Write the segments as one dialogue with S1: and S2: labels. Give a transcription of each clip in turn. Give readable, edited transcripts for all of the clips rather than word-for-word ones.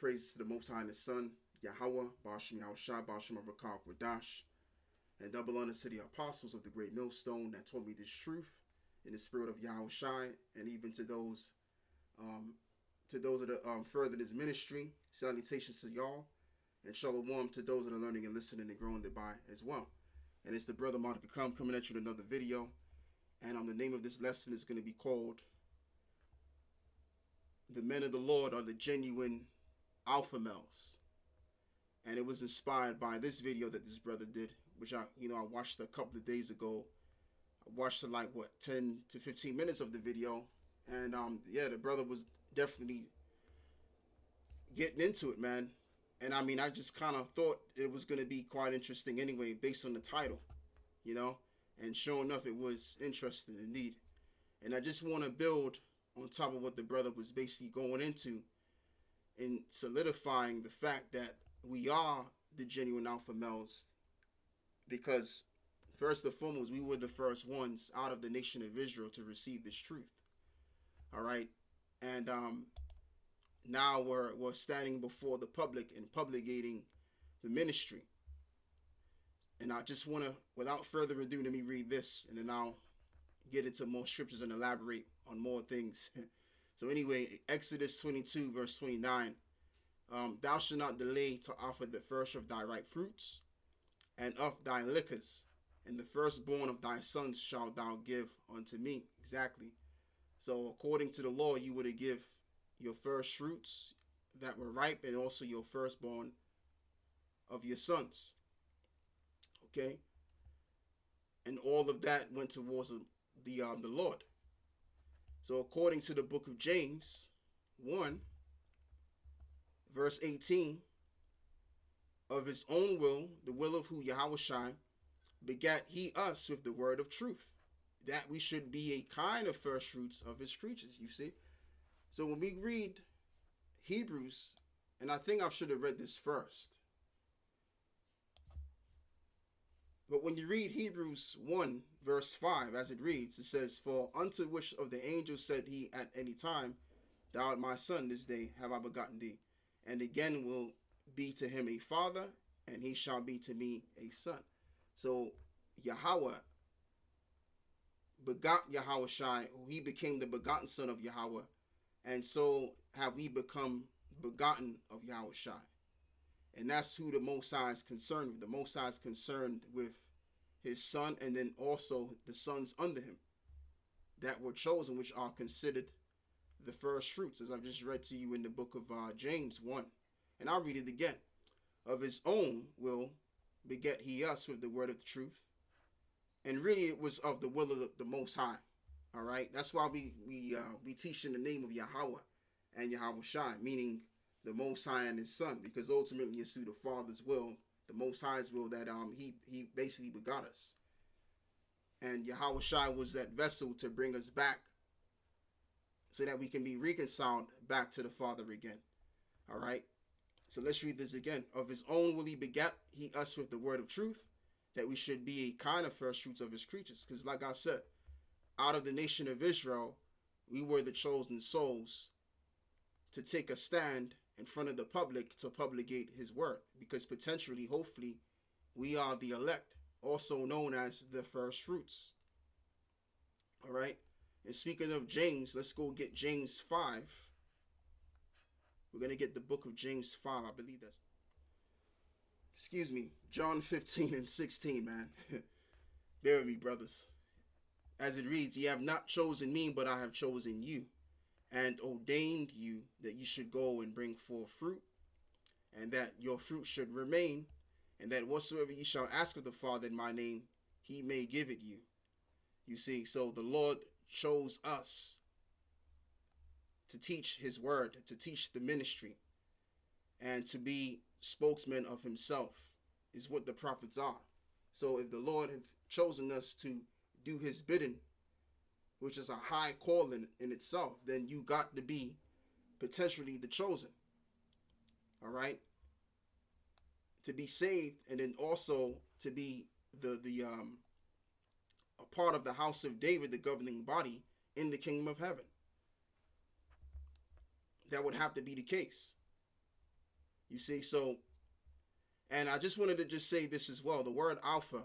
S1: praises to the Most High and His Son, Yahawah Bahasham Yahawashi Towards, and double honor to the apostles of the great millstone that taught me this truth in the spirit of Yahawashi, and even to those that further this ministry. Salutations to y'all, and shalom to those that are learning and listening and growing thereby as well. And it's the brother Monica coming at you with another video, and the name of this lesson is going to be called "The Men of the Lord Are the Genuine Alpha Males," and it was inspired by this video that this brother did, which I watched a couple of days ago. I watched like 10 to 15 minutes of the video, and yeah, the brother was definitely getting into it, man. And I just kind of thought it was going to be quite interesting anyway, based on the title, and sure enough, it was interesting indeed. And I just want to build on top of what the brother was basically going into, in solidifying the fact that we are the genuine alpha males, because first and foremost, we were the first ones out of the nation of Israel to receive this truth. All right, and now we're standing before the public and publicating the ministry. And I just want to, without further ado, let me read this, and then I'll get into more scriptures and elaborate on more things. So anyway, Exodus 22 verse 29, thou shalt not delay to offer the first of thy ripe fruits and of thy liquors, and the firstborn of thy sons shalt thou give unto me. Exactly. So according to the law, you were to give your first fruits that were ripe, and also your firstborn of your sons. Okay, and all of that went towards the Lord. So according to the book of James 1 verse 18, of his own will, the will of who Yahawashi, begat he us with the word of truth, that we should be a kind of first fruits of his creatures. You see, so when we read Hebrews, and I think I should have read this first, but when you read Hebrews 1 verse 5, as it reads, it says, for unto which of the angels said he at any time, thou art my son, this day have I begotten thee, and again will be to him a father, and he shall be to me a son. So Yahawah begot Yahawashi, he became the begotten son of Yahawah, and so have we become begotten of Yahawashi. And that's who the Most High is concerned with. The Most High is concerned with his son, and then also the sons under him that were chosen, which are considered the first fruits, as I've just read to you in the book of James 1. And I'll read it again. Of his own will beget he us with the word of the truth. And really it was of the will of the Most High. All right. That's why we teach in the name of Yahawah and Yahawashi, meaning the Most High and his son, because ultimately it's through the Father's will, the Most High's will, that he basically begot us. And Yahawashi was that vessel to bring us back so that we can be reconciled back to the Father again. All right. So let's read this again. Of his own will he begat he us with the word of truth, that we should be a kind of first fruits of his creatures. Because like I said, out of the nation of Israel, we were the chosen souls to take a stand in front of the public to publicate his word. Because potentially, hopefully, we are the elect, also known as the first fruits. All right. And speaking of James, let's go get James 5. We're going to get the book of James 5. I believe that's, excuse me, John 15 and 16, man. Bear with me, brothers. As it reads, ye have not chosen me, but I have chosen you, and ordained you that you should go and bring forth fruit, and that your fruit should remain, and that whatsoever ye shall ask of the Father in my name, he may give it you. You see, so the Lord chose us to teach his word, to teach the ministry, and to be spokesmen of himself, is what the prophets are. So if the Lord have chosen us to do his bidding, which is a high calling in itself, then you got to be potentially the chosen. All right, to be saved, and then also to be a part of the house of David, the governing body in the kingdom of heaven. That would have to be the case. You see, so, and I just wanted to just say this as well. The word Alpha,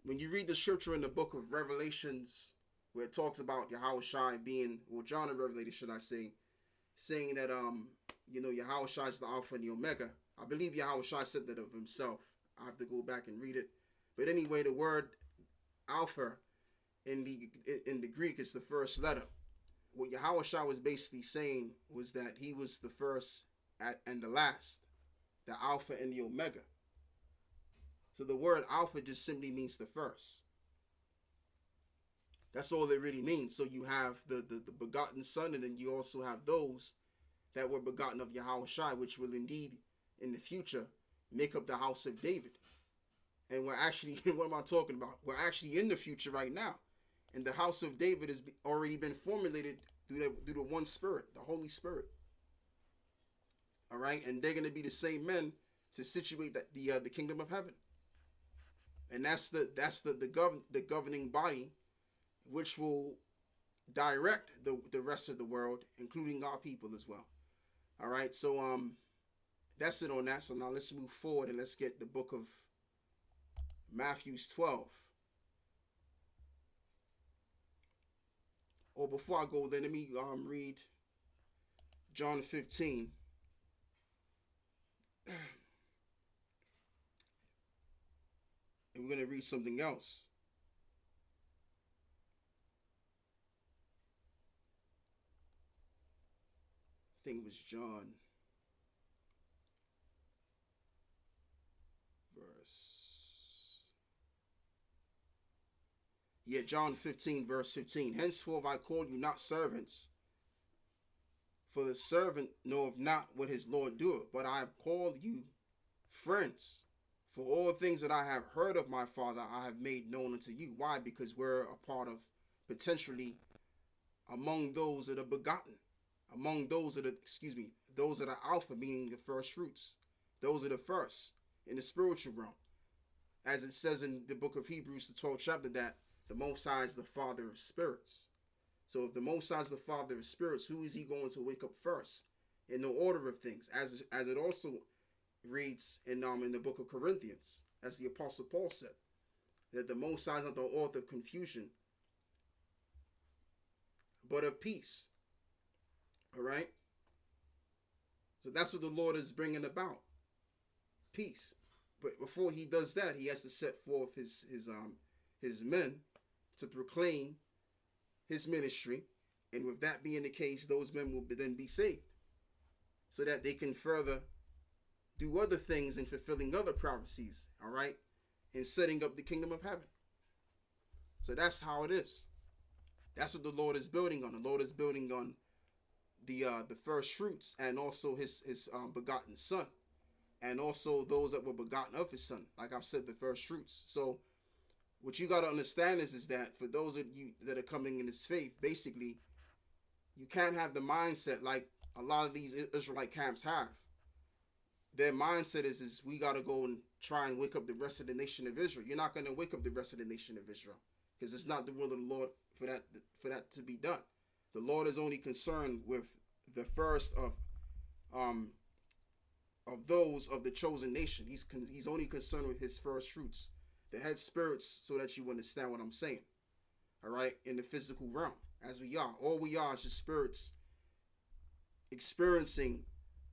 S1: when you read the scripture in the book of Revelations, where it talks about Yahawashi being, well, John the Revelator, should I say, saying that, Yahawashi is the Alpha and the Omega. I believe Yahawashi said that of himself. I have to go back and read it. But anyway, the word Alpha in the Greek is the first letter. What Yahawashi was basically saying was that he was the first and the last, the Alpha and the Omega. So the word Alpha just simply means the first. That's all it really means. So you have the begotten Son, and then you also have those that were begotten of Yahawashi, which will indeed in the future make up the house of David. And we're actually, what am I talking about? We're actually in the future right now. And the house of David has already been formulated through the one Spirit, the Holy Spirit. All right? And they're going to be the same men to situate the kingdom of heaven. And that's the governing body, which will direct the rest of the world, including our people as well. All right? So that's it on that. So now let's move forward and let's get the book of Matthew 12. Or before I go there, let me read John 15. And we're going to read something else. I think it was John. John 15, verse 15. Henceforth I call you not servants, for the servant knoweth not what his Lord doeth, but I have called you friends. For all things that I have heard of my Father, I have made known unto you. Why? Because we're a part of, potentially, among those that are begotten, among those that are, those that are Alpha, meaning the first fruits. Those are the first in the spiritual realm. As it says in the book of Hebrews, the 12th chapter, that the Most High is the Father of spirits. So if the Most High is the Father of spirits, who is he going to wake up first? In the order of things, as it also reads in the book of Corinthians, as the Apostle Paul said, that the Most High is not the author of confusion, but of peace. All right? So that's what the Lord is bringing about. Peace. But before he does that, he has to set forth his men to proclaim his ministry. And with that being the case, those men will then be saved, so that they can further do other things in fulfilling other prophecies, all right, in setting up the kingdom of heaven. So that's how it is. That's what the Lord is building on. The Lord is building on the first fruits, and also his begotten Son, and also those that were begotten of his Son. Like I've said, the first fruits. So what you got to understand is that for those of you that are coming in this faith, basically, you can't have the mindset like a lot of these Israelite camps have. Their mindset is we got to go and try and wake up the rest of the nation of Israel. You're not going to wake up the rest of the nation of Israel, because it's not the will of the Lord for that to be done. The Lord is only concerned with the first of those of the chosen nation. He's only concerned with his first fruits, the head spirits, so that you understand what I'm saying. All right, in the physical realm, as we are, all we are is just spirits experiencing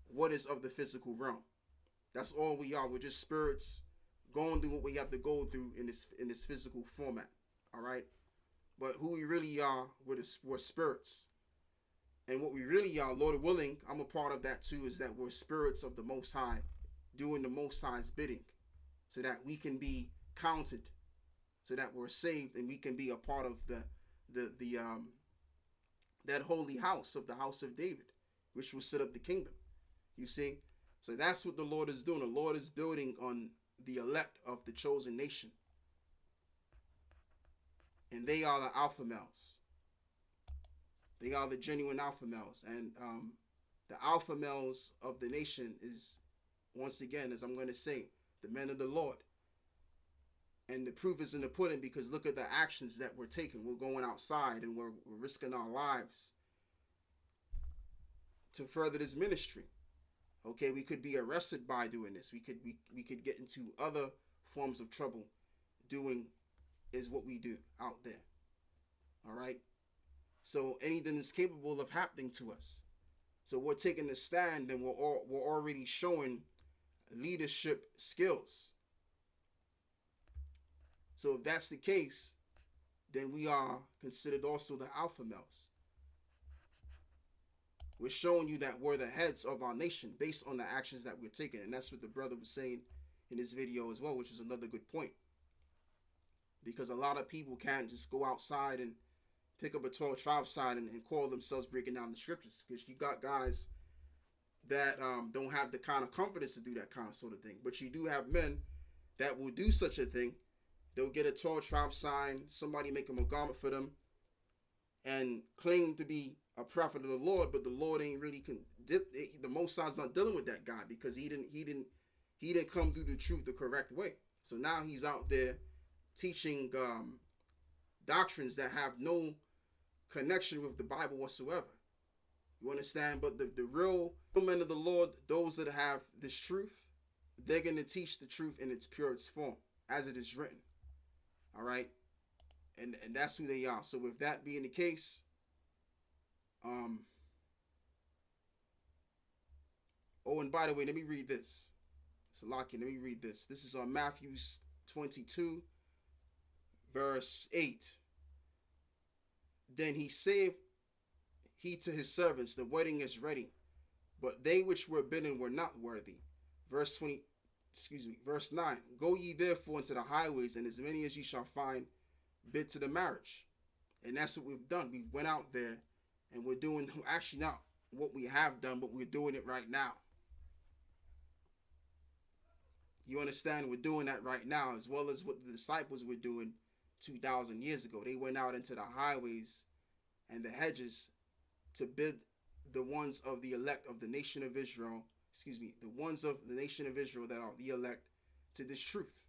S1: what is of the physical realm. That's all we are. We're just spirits going through what we have to go through in this physical format. All right, but who we really are, we're spirits. And what we really are, Lord willing, I'm a part of that too, is that we're spirits of the Most High, doing the Most High's bidding, so that we can be counted, so that we're saved, and we can be a part of that holy house of the house of David, which will set up the kingdom. You see? So that's what the Lord is doing. The Lord is building on the elect of the chosen nation. And they are the alpha males. They are the genuine alpha males. And the alpha males of the nation is, once again, as I'm going to say, the men of the Lord. And the proof is in the pudding, because look at the actions that we're taking. We're going outside and we're risking our lives to further this ministry. Okay, we could be arrested by doing this. We could get into other forms of trouble doing is what we do out there. All right. So anything is capable of happening to us. So we're taking a stand, and we're already showing leadership skills. So if that's the case, then we are considered also the alpha males. We're showing you that we're the heads of our nation based on the actions that we're taking. And that's what the brother was saying in his video as well, which is another good point. Because a lot of people can't just go outside and pick up a 12 tribe sign and call themselves breaking down the scriptures. Because you got guys that don't have the kind of confidence to do that kind of sort of thing. But you do have men that will do such a thing. They'll get a 12 tribe sign, somebody make them a garment for them, and claim to be a prophet of the Lord, but the Lord ain't really the Most High's not dealing with that guy, because he didn't come through the truth the correct way. So now he's out there teaching doctrines that have no connection with the Bible whatsoever. You understand? But the real men of the Lord, those that have this truth, they're going to teach the truth in its purest form, as it is written. All right? And that's who they are. So with that being the case, oh, and by the way, let me read this. Salaki, let me read this. This is on Matthew 22, verse 8. Then he saith he to his servants, the wedding is ready, but they which were bidden were not worthy. Verse 9. Go ye therefore into the highways, and as many as ye shall find, bid to the marriage. And that's what we've done. We went out there, and we're doing, actually not what we have done, but we're doing it right now. You understand? We're doing that right now, as well as what the disciples were doing 2,000 years ago. They went out into the highways and the hedges to bid the ones of the elect of the nation of Israel, the ones of the nation of Israel that are the elect, to this truth.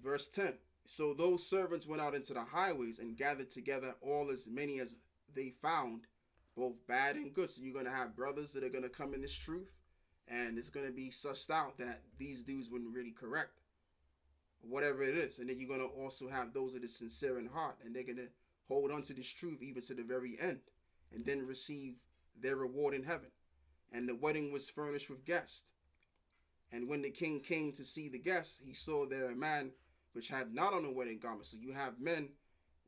S1: Verse 10. So those servants went out into the highways and gathered together all as many as they found, both bad and good. So you're going to have brothers that are going to come in this truth, and it's going to be sussed out that these dudes weren't really correct, whatever it is. And then you're going to also have those that are sincere in heart, and they're going to hold on to this truth even to the very end, and then receive their reward in heaven. And the wedding was furnished with guests. And when the king came to see the guests, he saw there a man which had not on a wedding garment. So you have men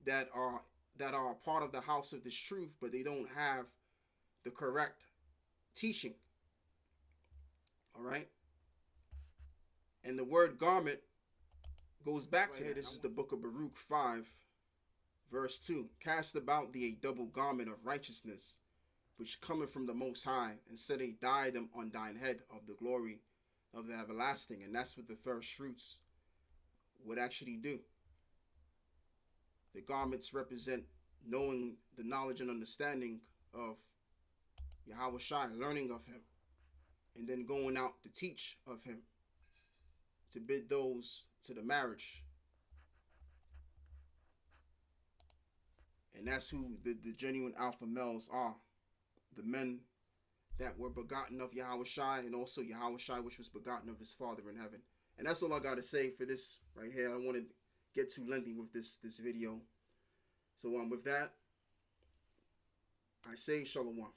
S1: that are a part of the house of this truth, but they don't have the correct teaching. All right. And the word garment goes back to here. This is the book of Baruch 5, verse 2. Cast about thee a double garment of righteousness, which cometh from the Most High, and set a diadem on thine head of the glory of the everlasting. And that's what the first fruits would actually do. The garments represent knowing the knowledge and understanding of Yahawashi, learning of him, and then going out to teach of him, to bid those to the marriage. And that's who the genuine alpha males are. The men that were begotten of Yahawashi, and also Yahawashi, which was begotten of his Father in heaven. And that's all I got to say for this right here. I don't want to get too lengthy with this video. So with that, I say shalom.